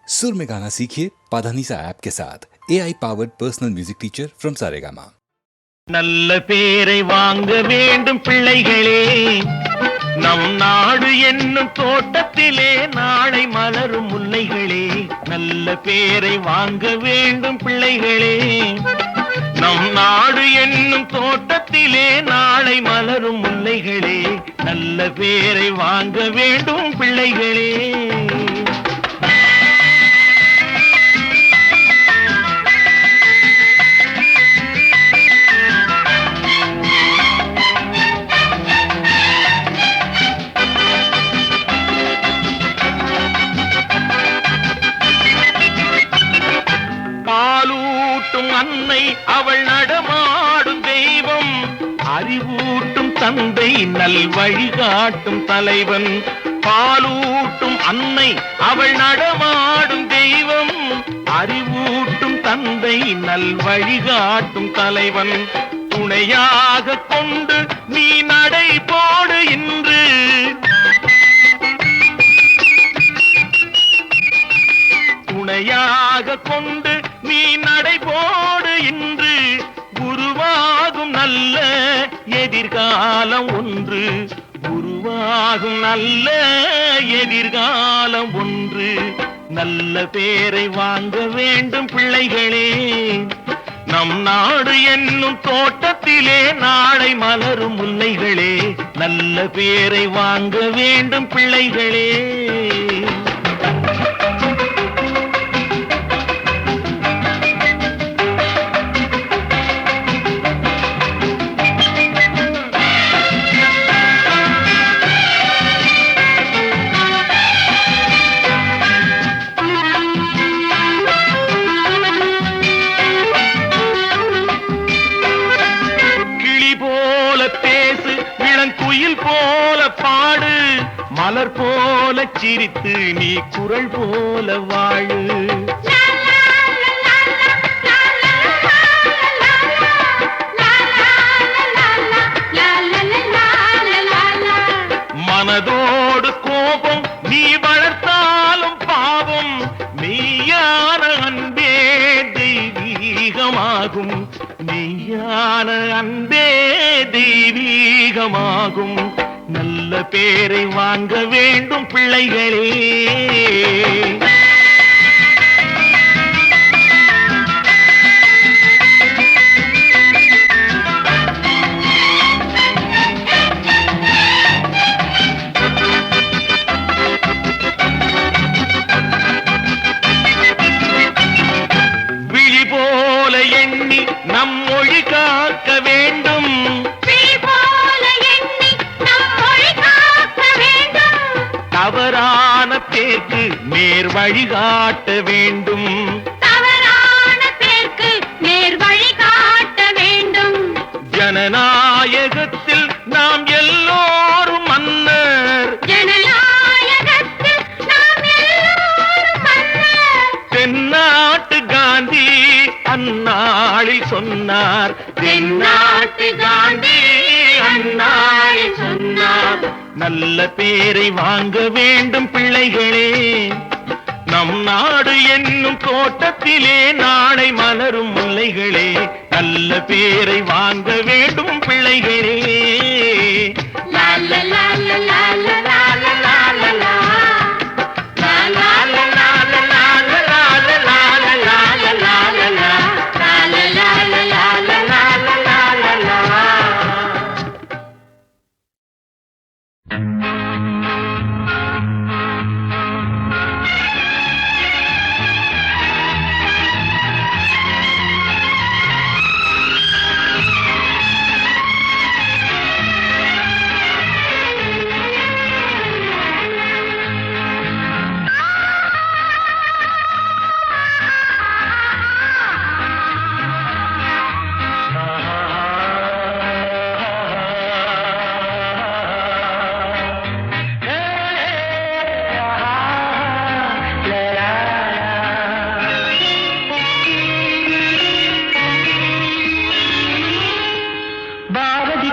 सुर में गाना सीखिए पाधानीसा ऐप के साथ AI powered personal music teacher from Saregama. நல்ல பேரை வாங்க வேண்டும் பிள்ளைகளே, நம் நாடு என்னும் தோட்டத்திலே நாளை மலரும் முல்லைகளே. நல்ல பேரை வாங்க வேண்டும் பிள்ளைகளே, நம் நாடு என்னும் தோட்டத்திலே நாளை மலரும் முல்லைகளே. நல்ல பேரை வாங்க வேண்டும் பிள்ளைகளே. அன்னை அவள் நடமாடும் தெய்வம், அறிவூட்டும் தந்தை நல் வழிகாட்டும் தலைவன். பாலூட்டும் அன்னை அவள் நடமாடும் தெய்வம், அறிவூட்டும் தந்தை நல் வழிகாட்டும் தலைவன். துணையாக கொண்டு நீ நடை போடு இன்று, துணையாக கொண்டு நீ நடைபோடு இன்று. உருவாகும் நல்ல எதிர்காலம் ஒன்று, உருவாகும் நல்ல எதிர்காலம் ஒன்று. நல்ல பேரை வாங்க வேண்டும் பிள்ளைகளே, நம் நாடு என்னும் தோட்டத்திலே நாளை மலரும் முல்லைகளே. நல்ல பேரை வாங்க வேண்டும் பிள்ளைகளே. குயில் போல பாடு, மலர் போல சிரித்து நீ குரல் போல வாழு. மனதோடு கோபம் நீ வளர்த்தாலும் பாவம், மெய்யான அன்பே தெய்வீகமாகும். மெய்யான அன்பே தெய்வீகமாகும். நல்ல பேரை வாங்க வேண்டும் பிள்ளைகளே. விழி போல எண்ணி நம் மொழி காக்க வேண்டும், தவறான பேருக்கு நேர் வழிகாட்ட வேண்டும், தவறான பேருக்கு நேர் வழிகாட்ட வேண்டும். ஜனநாயகத்தில் நாம் எல்லோரும் மன்னர், ஜனநாயகத்தில் நாம் எல்லோரும் மன்னர். தென்னாட்டு காந்தி அந்நாளில் சொன்னார், தென்னாட்டு காந்தி அந்நாளில் சொன்னார். நல்ல பேரை வாங்க வேண்டும் பிள்ளைகளே, நம் நாடு என்னும் தோட்டத்திலே நாளை மலரும் முல்லைகளே. நல்ல பேரை வாங்க வேண்டும் பிள்ளைகளே.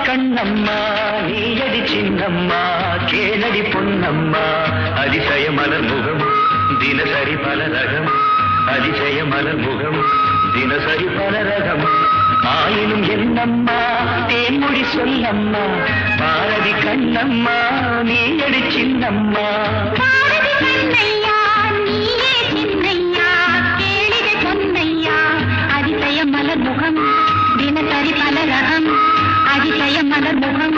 கண்ணம்மா நீயடி சின்னம்மா கேளடி பொன்னம்மா அதிசய மலர் முகம் தினசரி பல ரகம் அதிசய மலர் முகம் தினசரி பல ரகம் ஆயினும் என்னம்மா தேன்மொழி சொல்லம்மா பாரதி கண்ணம்மா நீ அடி சின்னம்மா பாரதி கண்ணையா நீயே சின்னையா கேளிகை பொன்னையா அதிசய மலர் முகம் தினசரி பல ரகம் அதிசய மலர் முகம்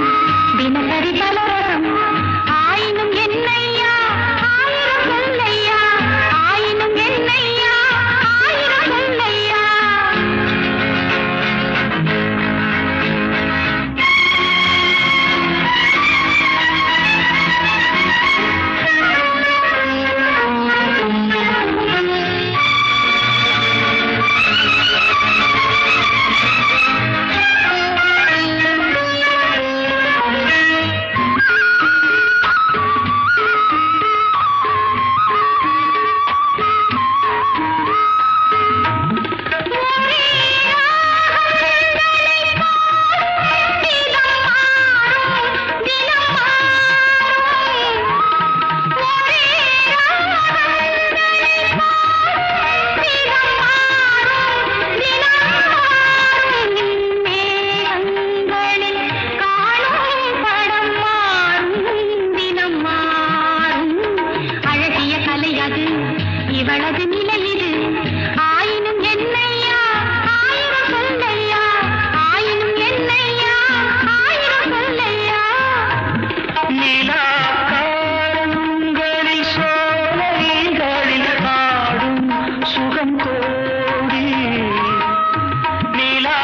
தினசரி பல ரகம் ஆயினும் என்னையா ஆயிரம் சொல்லையா ஆயினும் என்னையா ஆயிரம் சொல்லையா இவளது நிலை இது ஆயினும் என்னையா ஆயிரம் சொல்லையா ஆயினும் என்னையா ஆயிரம் சொல்லையா நிலா காலங்களில் சோலைகளில் ஆடும் சுகம் கோடி நிலா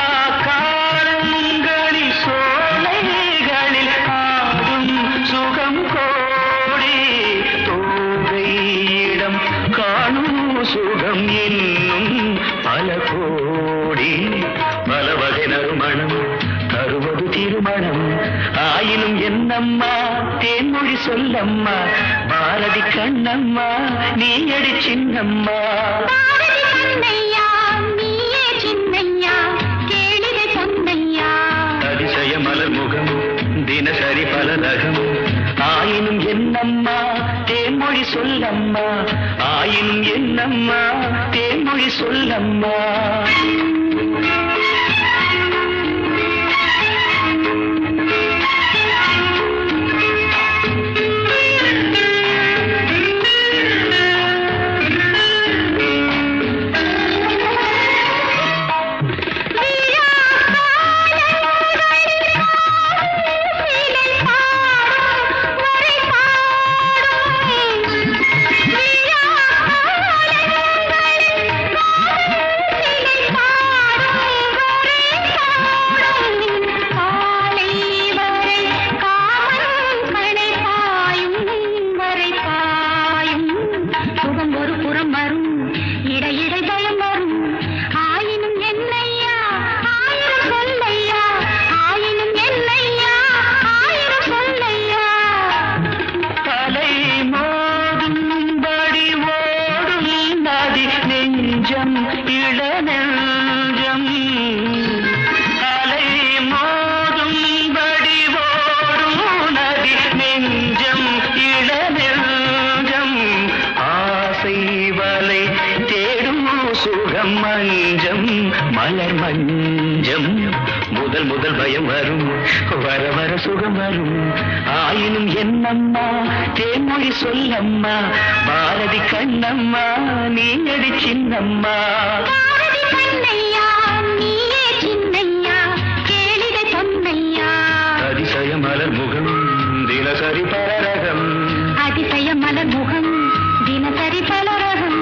காலங்களில் சோலைகளில் ஆடும் சுகம் கோடி தோகையிடம் காணும் சுகம் இன்னும் பல கோடி பல வகை நறுமணம் தருவது திருமணம் ஆயினும் என்னம்மா தேன்மொழி சொல்லம்மா பாரதி கண்ணம்மா நீ அடி சின்னம்மா பாரதி கண்ணையா நீயே சின்னையா கேளிகை பொன்னையா அதிசய மலர் முகம் தினசரி பல ரகம் ஆயினும் என்னம்மா தேன்மொழி சொல்லம்மா ஆயினும் என்னம்மா தேன்மொழி சொல்லம்மா நெஞ்சம் இளநெஞ்சம் அலை மோதும்படி ஓடும் நதி நெஞ்சம் இளநெஞ்சம் ஆசை வலை தேடும் சுகம் மஞ்சம் மலர் மஞ்சம் முதல் முதல் பயம் வரும் வர வர சுகம் வரும் ஆயினும் என்னம்மா தேன்மொழி சொல்லம்மா பாரதி கண்ணம்மா நீ அடி சின்னம்மா பாரதி கண்ணையா நீயே சின்னையா கேளிகை பொன்னையா அதிசய மலர் முகம் தினசரி பலரகம் அதிசய மலர் முகம் தினசரி பலரகம்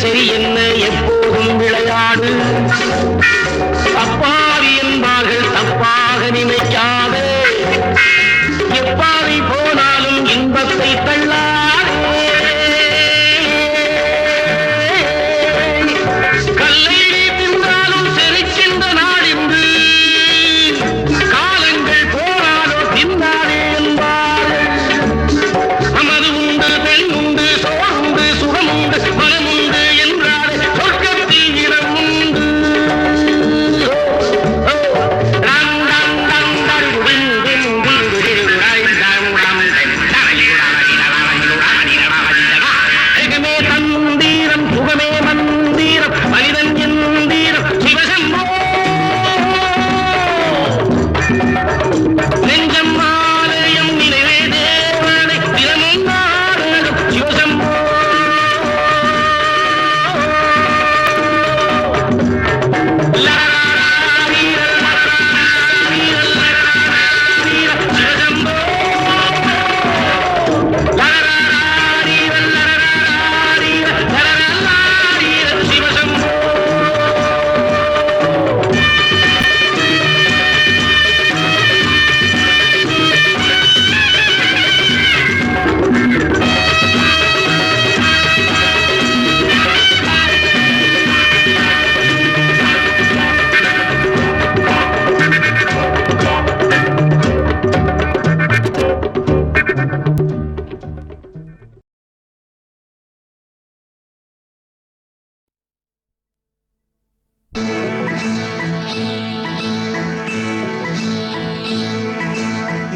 சரி என்ன எப்போதும் விளையாடு. தப்பாவி என்பார்கள் தப்பாக நினைக்காதே. எப்பாவி போனாலும் இன்பத்தை தள்ளாதே. கல்லை தின்றாலும் செரிக்கின்ற நாடின்று காலங்கள் போனாலோ தின்னாதே என்பார்கள். அமது உண்டு பெண் உண்டு சோறுண்டு சுகமுண்டு மனமுண்டு என்றாலே சொர்க்கத்தில் இடம் உண்டு. சுகமே தந்தீரம் சுகமே மந்தீரம் மனிதன் எந்தீரம் சிவசம்போ. நெஞ்சம் ஆலயம் நினைவே தேவனை தினமும் நாடகம் சிவசம்போ.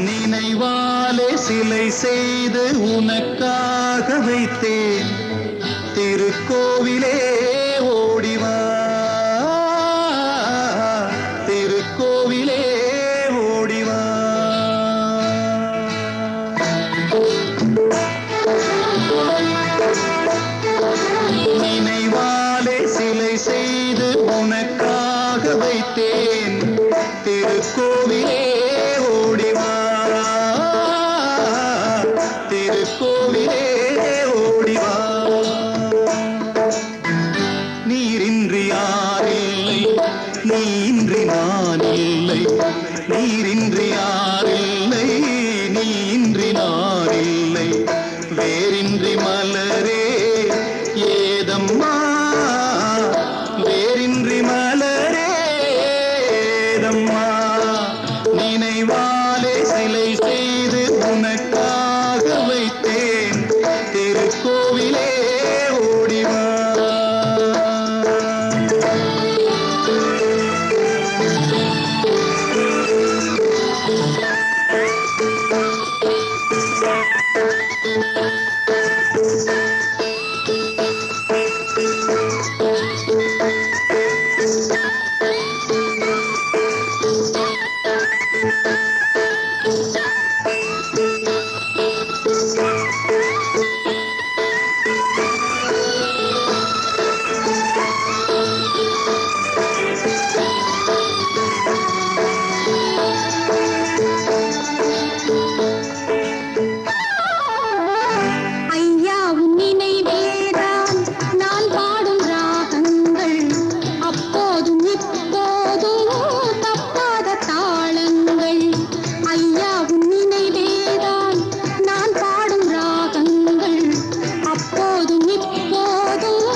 நினைவாலே சிலை செய்து உனக்காக வைத்தேன் திருக்கோவிலே ஓடிவா. திருக்கோவிலே ஓடிவா. நினைவாலே சிலை செய்து உனக்காக வைத்தேன் திருக்கோவிலே ஓடிவா. திருக்கோவிலே ஓடிவா. நீரின்றி யாரில்லை நீன்றி நான் இல்லை. நீரின்றி யாரில்லை நீன்றி நான் இல்லை. வேரின்றி மலரே ஏதம்மா. வேரின்றி மலரே ஏதம்மா. நினைவாலே சிலை செய்து உனக்காக வைத்தேன் திருக்கோவிலே ஓடிவா. ஐயா உன் நினைவேதான் நான் பாடும் ராகங்கள். அப்போதும் இப்போதும் தப்பாத தாளங்கள். ஐயா உன் நினைவேதான் நான் பாடும் ராகங்கள். அப்போதும் இப்போதும்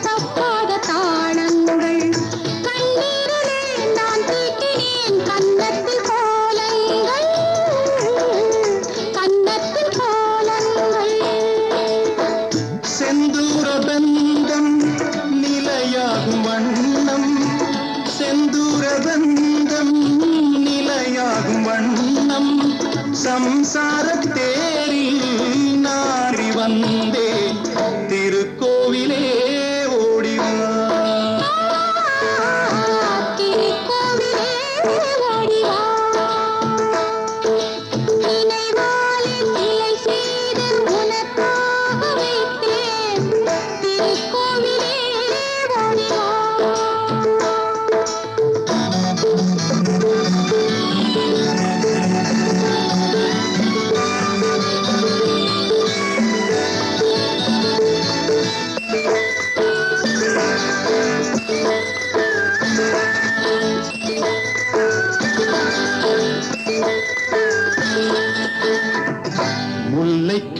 தப்பாத தாளங்கள். கண்ணீரிலே நான் தீட்டினேன் கன்னத்தில் கோலங்கள். கன்னத்தில் கோலங்கள். செந்தூர பந்தம் நிலையாகும் வண்ணம். செந்தூர பந்தம் நிலையாகும் வண்ணம். சம்சாரத் தேரில் நாடி வந்தேன் திருக்கோவிலே ஓடிவா. திருக்கோவிலே ஓடிவா. நினைவாலே சிலை செய்து உனக்காக வைத்தேன் திருக்கோவிலே ஓடிவா.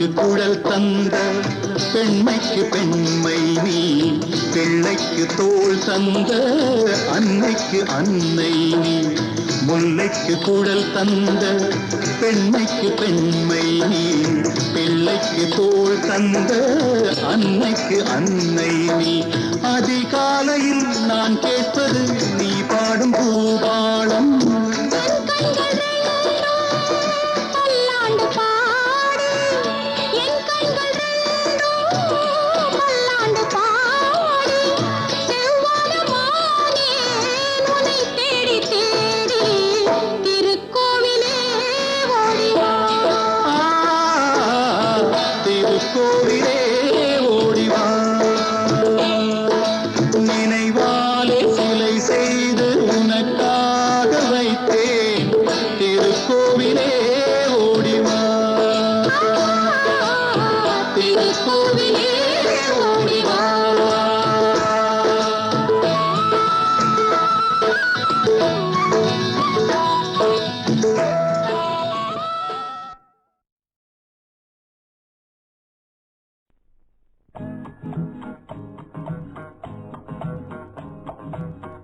குயிலுக்கு குழல் தந்த பெண்மைக்கு பெண்மை நீ, பிள்ளைக்கு தோள் தந்த அன்னைக்கு அன்னை நீ. முல்லைக்கு குழல் தந்த பெண்மைக்கு பெண்மை நீ, பிள்ளைக்கு தோள் தந்த அன்னைக்கு அன்னை நீ. அதிகாலையில் நான் கேட்பது நீ பாடும் பூபாளம். பல்லாண்டு பாடி என் கண்கள் ரெண்டும் பல்லாண்டு பாடி செவ்வானமானே உன்னை தேடி தேடி திருக்கோவிலே ஓடிவா. திருக்கோவிலே ஓடிவா. நினைவாலே சிலை செய்து உனக்காக வைத்தேன். திருக்கோவிலே ஓடிவா. திருக்கோவிலே ஓடிவா.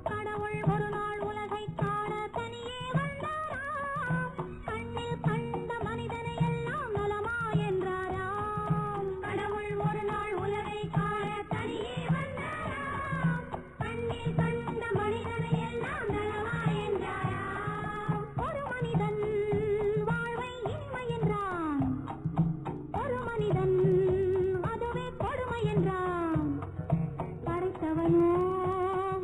கடவுள் ஒரு நாள் உலகைக் காண தனியே வந்தாராம். கண்ணில் கண்ட மனிதனை எல்லாம் நலமா என்றாராம். கடவுள் ஒரு நாள் உலகைக் காண தனியே வந்தாராம். கண்ணில் கண்ட மனிதனை எல்லாம் நலமா என்றாராம். ஒரு மனிதன் வாழ்வை இன்மை என்றான். ஒரு மனிதன் அதுவே கொடுமை என்றான். படைத்தவனோ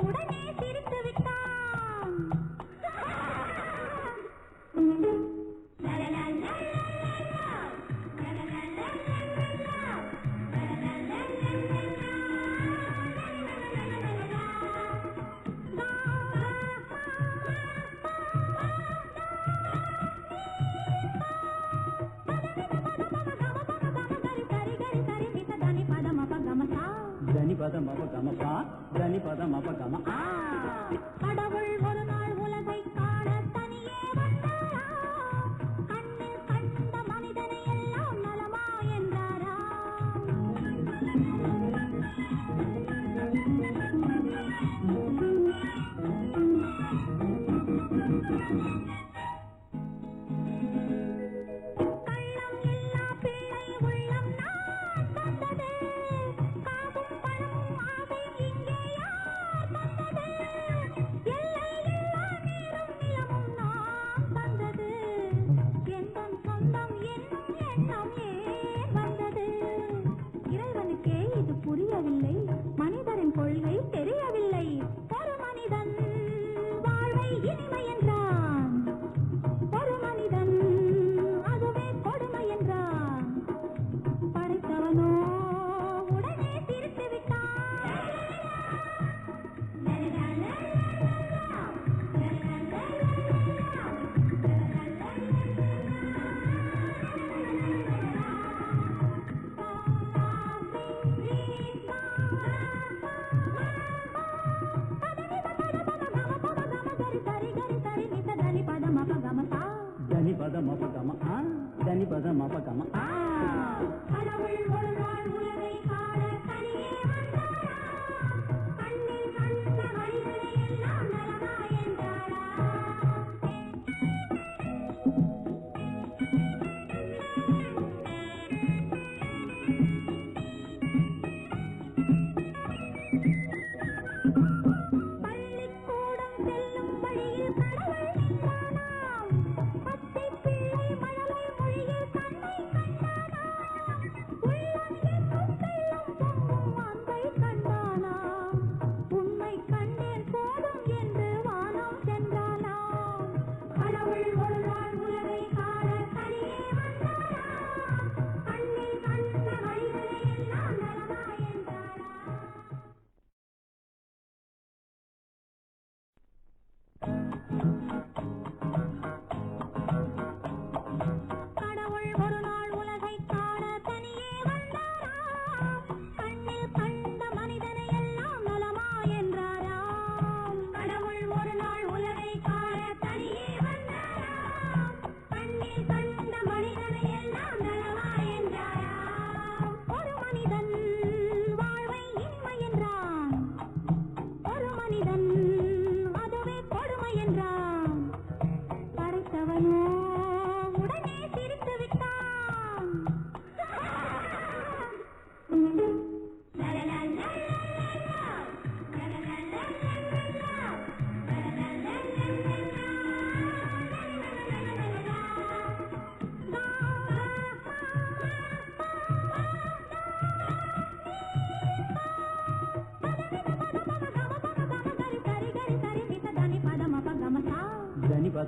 உடனே சிரித்து விட்டான். கடவுள் ஒரு நாள் உலகைக் காண தனியே வந்தாராம். கண்ணில் கண்ட மனிதனை எல்லாம் நலமா என்றாராம். கள்ளம் இல்லா பிள்ளை உள்ளம் நான் தந்தது. காவும் பணமும் ஆசையும் இங்கே யார் தந்தது? எல்லை இல்லா நீரும் நிலமும் நான் தந்தது. எந்தன் சொந்தம் என்னும் எண்ணம் ஏன் வந்தது? இறைவனுக்கே இது புரியவில்லை. மனிதரின் கொள்கை தெரியவில்லை. ஒரு மனிதன் வாழ்வை இனிமை என்றான். ஒரு மனிதன் அதுவே கொடுமை என்றான். படைத்தவனோ உடனே சிரித்து விட்டான்.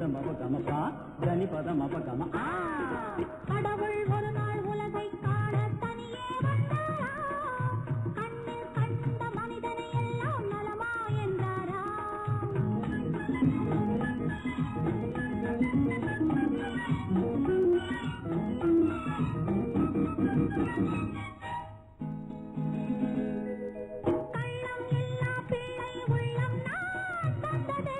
பதம் அபகமப்பா தனி பதம் அபகம கடவுள் ஒரு நாள் உலகை காண தனியே வந்தாரா கண்ணில் கண்ட மனிதனை எல்லாம் நலமா என்றாரா கள்ளம் இல்லா பிள்ளை உள்ளம் நான் தந்தது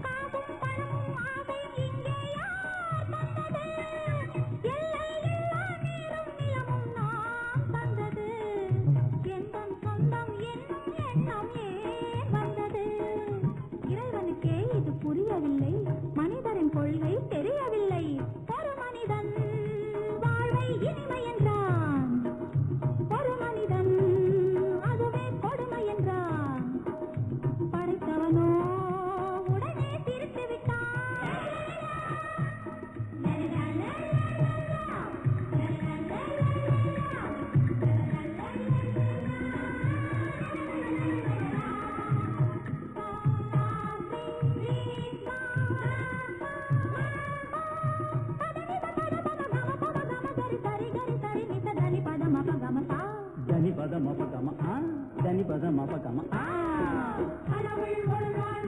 காவும் பணமும் ஆசை இங்கே யார் தந்தது எல்லை இல்லா நீரும் நிலமும் நான் தந்தது எந்தன் சொந்தம் என்னும் எண்ணம் ஏன் வந்தது இறைவனுக்கே இது புரியவில்லை மனிதரின் கொள்கை தெரியவில்லை ஒரு மனிதன் வாழ்வை இனிமை என்றான் ஒரு மனிதன் அதுவே கொடுமை என்றான் படைத்தவனோ உடனே திருத்தி தனி பதம் அபகம தனி பதம் அபகம கடவுள் ஒரு நாள்